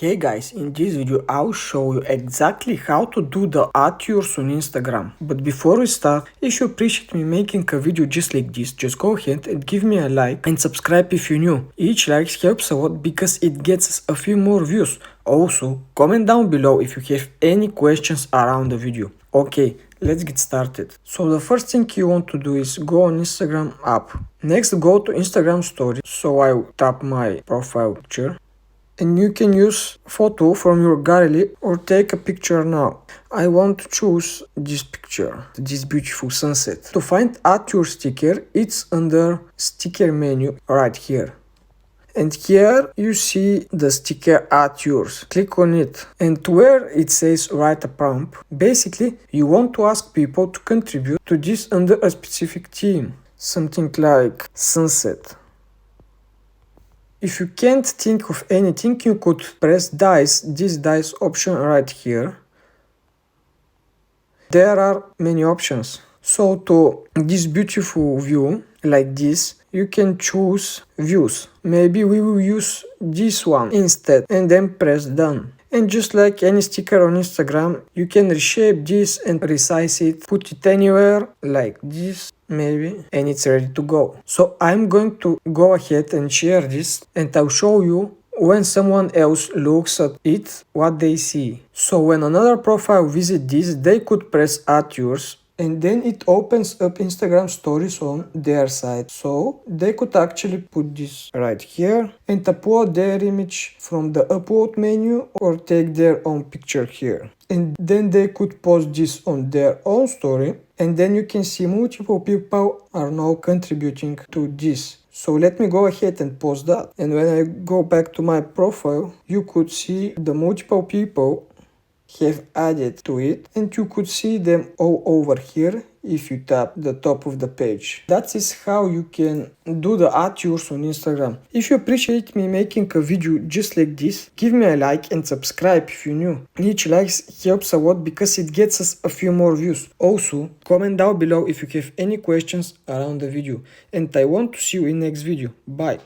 Hey guys, in this video I'll show you exactly how to do the ad yours on Instagram. But before we start, if you appreciate me making a video just like this, just go ahead and give me a like and subscribe if you're new. Each like helps a lot because it gets us a few more views. Also, comment down below if you have any questions around the video. Okay, let's get started. So the first thing you want to do is go on Instagram app. Next, go to Instagram story. So I'll tap my profile picture. And you can use photo from your gallery or take a picture now. I want to choose this picture, this beautiful sunset. To find add your sticker, it's under sticker menu right here. And here you see the sticker add yours. Click on it, and where it says write a prompt, basically you want to ask people to contribute to this under a specific theme, something like sunset. If you can't think of anything, you could press this dice option right here. There are many options. So to this beautiful view like this, you can choose views. Maybe we will use this one instead and then press done. And just like any sticker on Instagram, you can reshape this and resize it, put it anywhere like this maybe, and it's ready to go. So I'm going to go ahead and share this, and I'll show you when someone else looks at it what they see. So when another profile visits this, they could press add yours, and then it opens up Instagram stories on their side. So they could actually put this right here and upload their image from the upload menu or take their own picture here. And then they could post this on their own story, and then you can see multiple people are now contributing to this. So let me go ahead and post that. And when I go back to my profile, you could see the multiple people have added to it, and you could see them all over here if you tap the top of the page. That is how you can do the add yours on Instagram. If you appreciate me making a video just like this, give me a like and subscribe if you're new. Each like helps a lot because it gets us a few more views. Also, comment down below if you have any questions around the video, and I want to see you in next video. Bye.